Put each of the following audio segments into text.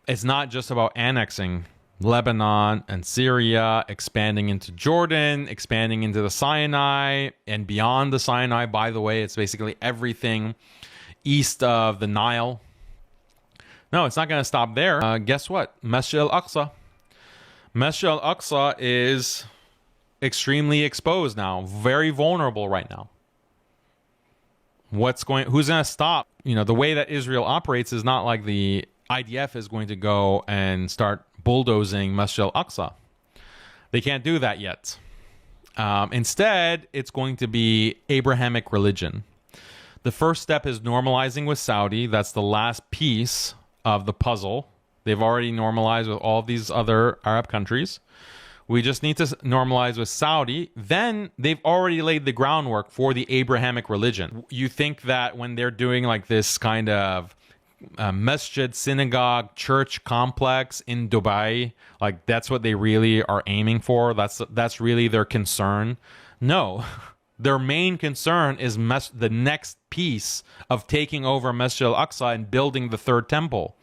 it's not just about annexing Lebanon and Syria, expanding into Jordan, expanding into the Sinai and beyond the Sinai. By the way, it's basically everything east of the Nile. No, it's not going to stop there. Guess what? Masjid al-Aqsa. Masjid al-Aqsa is extremely exposed now, very vulnerable right now. Who's going to stop? You know, the way that Israel operates is not like the IDF is going to go and start bulldozing Masjid al-Aqsa. They can't do that yet. Instead, it's going to be Abrahamic religion. The first step is normalizing with Saudi. That's the last piece of the puzzle. They've already normalized with all these other Arab countries. We just need to normalize with Saudi. Then they've already laid the groundwork for the Abrahamic religion. You think that when they're doing like this kind of masjid, synagogue, church complex in Dubai, like that's what they really are aiming for? That's really their concern? No. Their main concern is the next piece of taking over Masjid al-Aqsa and building the third temple.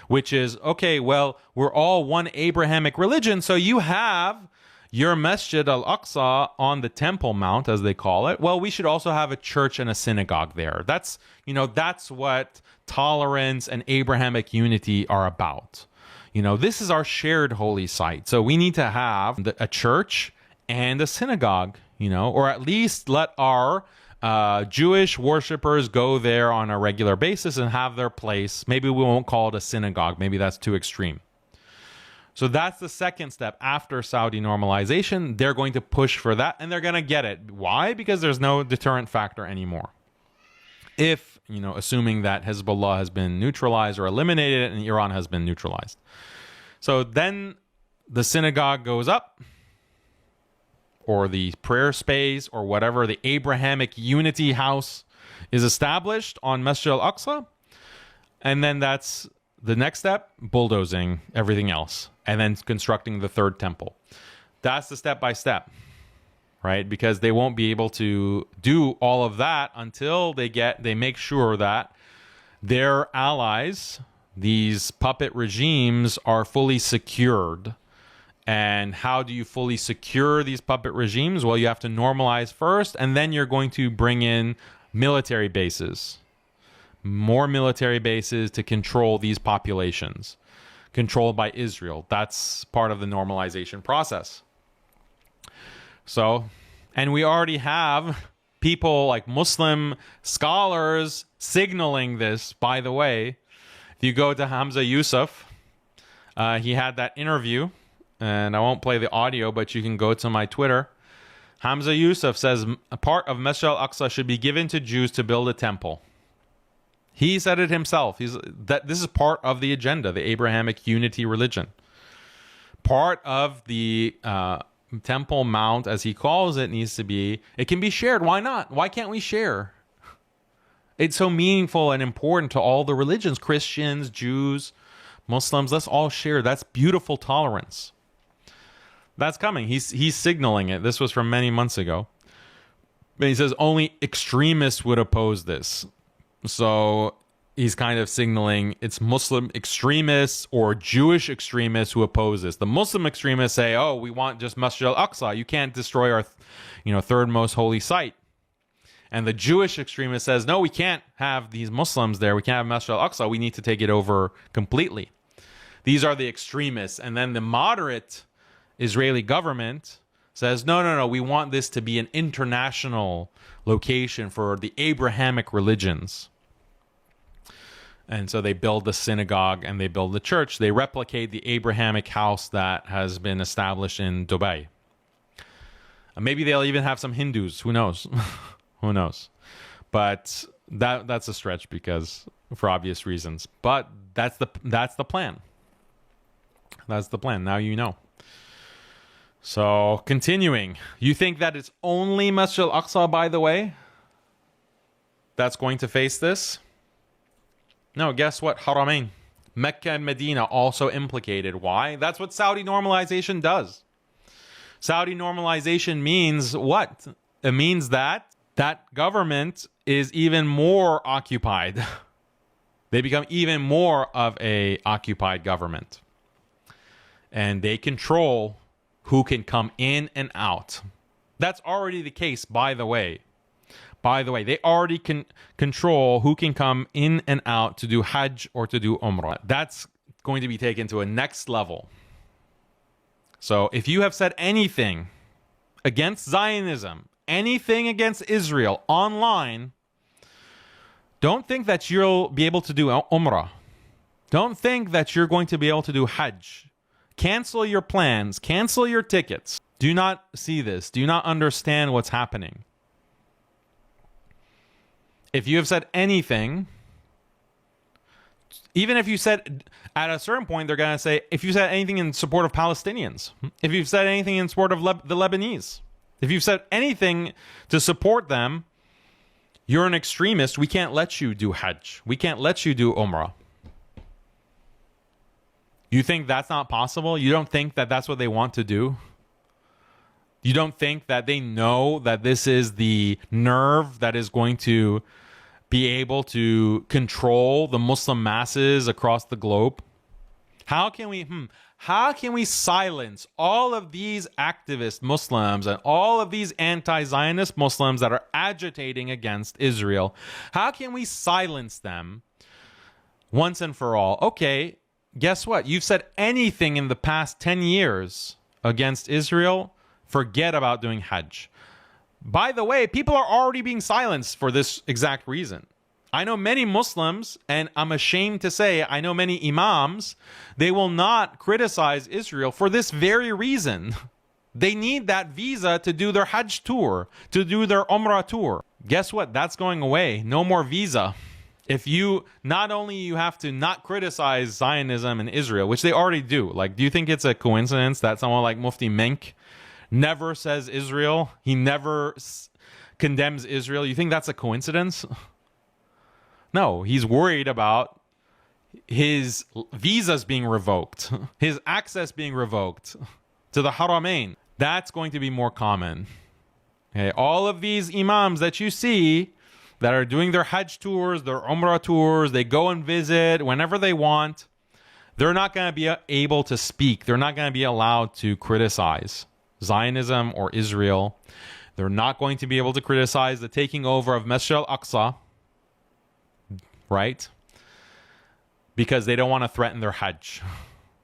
Which is, okay, well, we're all one Abrahamic religion, so you have your Masjid al-Aqsa on the Temple Mount, as they call it. Well, we should also have a church and a synagogue there. That's what tolerance and Abrahamic unity are about. This is our shared holy site. So we need to have a church and a synagogue, or at least let our Jewish worshipers go there on a regular basis and have their place. Maybe we won't call it a synagogue. Maybe that's too extreme. So that's the second step. After Saudi normalization, they're going to push for that, and they're going to get it. Why? Because there's no deterrent factor anymore. If, assuming that Hezbollah has been neutralized or eliminated and Iran has been neutralized. So then the synagogue goes up, or the prayer space, or whatever, the Abrahamic unity house is established on Masjid al-Aqsa. And then that's the next step, bulldozing everything else, and then constructing the third temple. That's the step-by-step, right? Because they won't be able to do all of that until they make sure that their allies, these puppet regimes, are fully secured. And how do you fully secure these puppet regimes? Well, you have to normalize first, and then you're going to bring in military bases. More military bases to control these populations, controlled by Israel. That's part of the normalization process. So, and we already have people like Muslim scholars signaling this, by the way. If you go to Hamza Yusuf, he had that interview. And I won't play the audio, but you can go to my Twitter. Hamza Yusuf says a part of Masjid al-Aqsa should be given to Jews to build a temple. He said it himself. This is part of the agenda, the Abrahamic unity religion. Part of the Temple Mount, as he calls it, needs to be, it can be shared. Why not? Why can't we share? It's so meaningful and important to all the religions, Christians, Jews, Muslims. Let's all share. That's beautiful tolerance. That's coming. He's signaling it. This was from many months ago. But he says only extremists would oppose this. So he's kind of signaling it's Muslim extremists or Jewish extremists who oppose this. The Muslim extremists say, oh, we want just Masjid al-Aqsa. You can't destroy our third most holy site. And the Jewish extremist says, no, we can't have these Muslims there. We can't have Masjid al-Aqsa. We need to take it over completely. These are the extremists. And then the moderate Israeli government says, no, we want this to be an international location for the Abrahamic religions. And so they build the synagogue and they build the church. They replicate the Abrahamic house that has been established in Dubai. Maybe they'll even have some Hindus. Who knows? Who knows? But that's a stretch because for obvious reasons. But that's the plan. That's the plan. Now you know. So, continuing. You think that it's only Masjid al-Aqsa, by the way, that's going to face this? No, guess what? Haramain. Mecca and Madina also implicated. Why? That's what Saudi normalization does. Saudi normalization means what? It means that that government is even more occupied. They become even more of a occupied government. And they control who can come in and out. That's already the case, by the way. By the way, they already can control who can come in and out to do Hajj or to do Umrah. That's going to be taken to a next level. So if you have said anything against Zionism, anything against Israel online, don't think that you'll be able to do Umrah. Don't think that you're going to be able to do Hajj. Cancel your plans. Cancel your tickets. Do not see this. Do not understand what's happening. If you have said anything, even if you said, at a certain point, they're going to say, if you said anything in support of Palestinians, if you've said anything in support of the Lebanese, if you've said anything to support them, you're an extremist. We can't let you do Hajj. We can't let you do Umrah. You think that's not possible? You don't think that that's what they want to do? You don't think that they know that this is the nerve that is going to be able to control the Muslim masses across the globe? How can we silence all of these activist Muslims and all of these anti-Zionist Muslims that are agitating against Israel? How can we silence them once and for all? Okay, guess what? You've said anything in the past 10 years against Israel, forget about doing Hajj. By the way, people are already being silenced for this exact reason. I know many Muslims, and I'm ashamed to say, I know many imams, they will not criticize Israel for this very reason. They need that visa to do their Hajj tour, to do their Umrah tour. Guess what? That's going away. No more visa. If you, not only you have to not criticize Zionism and Israel, which they already do. Like, do you think it's a coincidence that someone like Mufti Menk never says Israel? He never condemns Israel. You think that's a coincidence? No, he's worried about his visas being revoked, his access being revoked to the Haramain. That's going to be more common. Okay, all of these imams that you see that are doing their Hajj tours, their Umrah tours, they go and visit whenever they want, they're not going to be able to speak. They're not going to be allowed to criticize Zionism or Israel. They're not going to be able to criticize the taking over of Masjid al-Aqsa, right? Because they don't want to threaten their Hajj.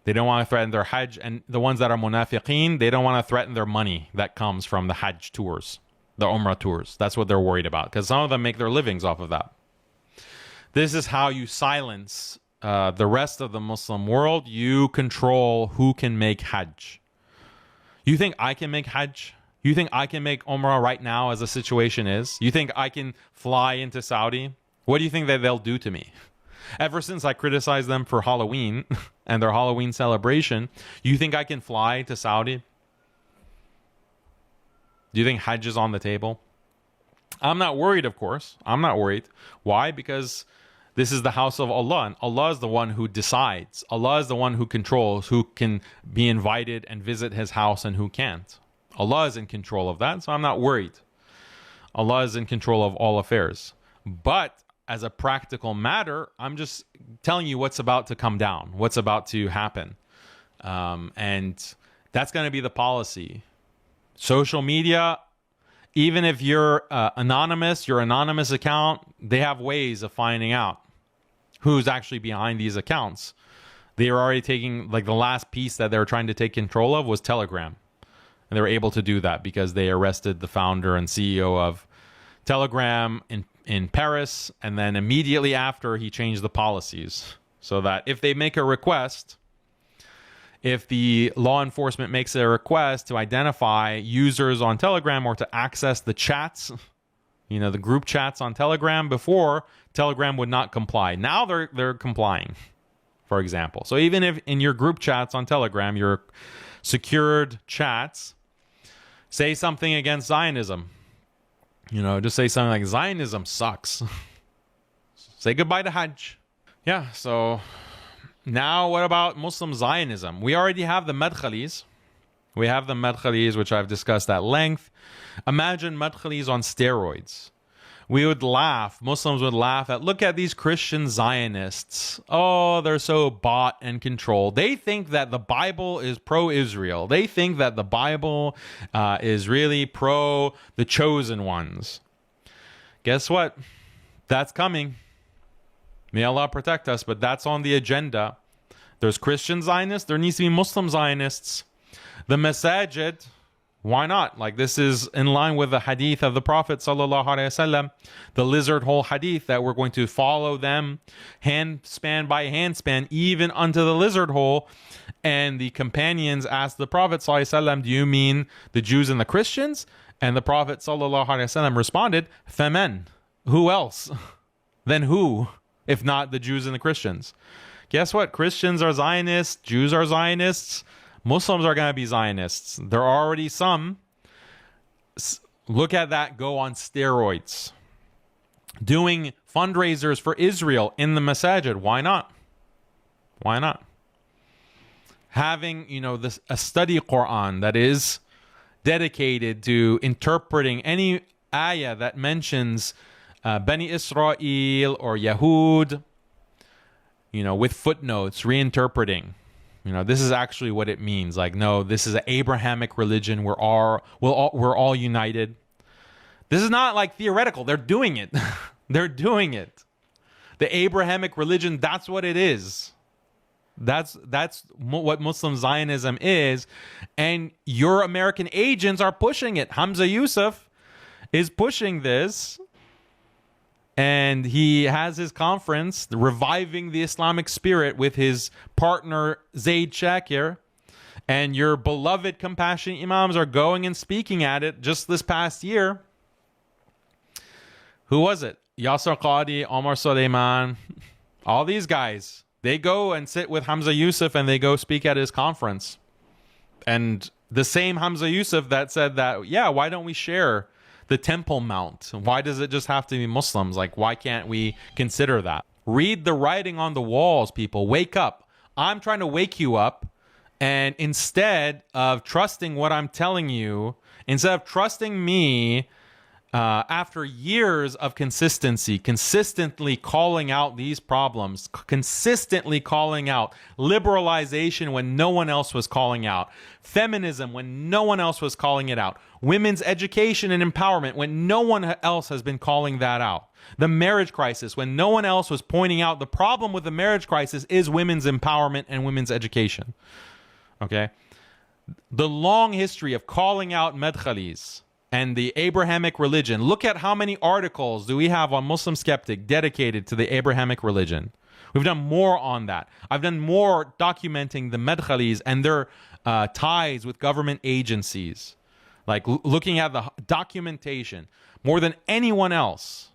They don't want to threaten their Hajj. And the ones that are munafiqeen, they don't want to threaten their money that comes from the Hajj tours, the Umrah tours. That's what they're worried about, because some of them make their livings off of that. This is how you silence the rest of the Muslim world. You control who can make Hajj. You think I can make Hajj? You think I can make Umrah right now as the situation is? You think I can fly into Saudi? What do you think that they'll do to me? Ever since I criticized them for Halloween and their Halloween celebration, you think I can fly to Saudi? Do you think Hajj is on the table? I'm not worried, of course. I'm not worried. Why? Because this is the house of Allah, and Allah is the one who decides. Allah is the one who controls who can be invited and visit his house and who can't. Allah is in control of that, so I'm not worried. Allah is in control of all affairs. But as a practical matter, I'm just telling you what's about to come down, what's about to happen. And that's going to be the policy. Social media, even if you're anonymous, your anonymous account, they have ways of finding out who's actually behind these accounts. They are already taking, like the last piece that they were trying to take control of was Telegram. And they were able to do that because they arrested the founder and CEO of Telegram in Paris, and then immediately after he changed the policies so that if they make a request, if the law enforcement makes a request to identify users on Telegram or to access the chats, you know, the group chats on Telegram, before Telegram would not comply. Now they're complying, for example. So even if in your group chats on Telegram, your secured chats, say something against Zionism, you know, just say something like Zionism sucks. Say goodbye to Hajj. Yeah, so now what about Muslim Zionism? We already have the Madkhalis. We have the Madkhalis, which I've discussed at length. Imagine Madkhalis on steroids. we would laugh. Muslims would laugh at, look at these Christian Zionists. Oh, they're so bought and controlled. They think that the Bible is pro-Israel. They think that the Bible is really pro the chosen ones. Guess what? That's coming. May Allah protect us, but that's on the agenda. There's Christian Zionists. There needs to be Muslim Zionists. The Masajid, why not? Like, this is in line with the hadith of the Prophet sallallahu alaihi wasallam, the lizard hole hadith, that we're going to follow them handspan by handspan, even unto the lizard hole. And the companions asked the Prophet sallallahu alaihi wasallam, do you mean the Jews and the Christians? And the Prophet sallallahu alaihi wasallam responded, Famen, who else? Then who, if not the Jews and the Christians? Guess what? Christians are Zionists, Jews are Zionists, Muslims are going to be Zionists. There are already some. Look at that go on steroids. Doing fundraisers for Israel in the Masajid. Why not? Why not? Having, a study Quran that is dedicated to interpreting any ayah that mentions Bani Israel or Yahud, with footnotes, reinterpreting. This is actually what it means. Like, no, this is an Abrahamic religion. We're all united. This is not like theoretical. They're doing it. They're doing it. The Abrahamic religion, that's what it is. That's what Muslim Zionism is. And your American agents are pushing it. Hamza Yusuf is pushing this. And he has his conference, Reviving the Islamic Spirit, with his partner, Zaid Shakir. And your beloved compassionate imams are going and speaking at it just this past year. Who was it? Yasser Qadi, Omar Suleiman, all these guys. They go and sit with Hamza Yusuf and they go speak at his conference. And the same Hamza Yusuf that said that, yeah, why don't we share the Temple Mount? Why does it just have to be Muslims? Like, why can't we consider that? Read the writing on the walls, people. Wake up. I'm trying to wake you up. And instead of trusting what I'm telling you, instead of trusting me, after years of consistently calling out these problems, consistently calling out liberalization when no one else was calling out, feminism when no one else was calling it out, women's education and empowerment when no one else has been calling that out, the marriage crisis when no one else was pointing out the problem with the marriage crisis is women's empowerment and women's education. Okay? The long history of calling out Madkhalis and the Abrahamic religion. Look at how many articles do we have on MuslimSkeptic dedicated to the Abrahamic religion. We've done more on that. I've done more documenting the Madkhalis and their ties with government agencies. Like looking at the documentation more than anyone else.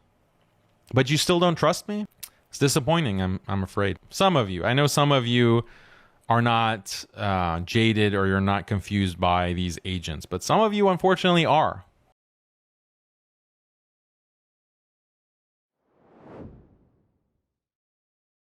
But you still don't trust me? It's disappointing, I'm afraid. Some of you. I know some of you are not jaded or you're not confused by these agents. But some of you, unfortunately, are.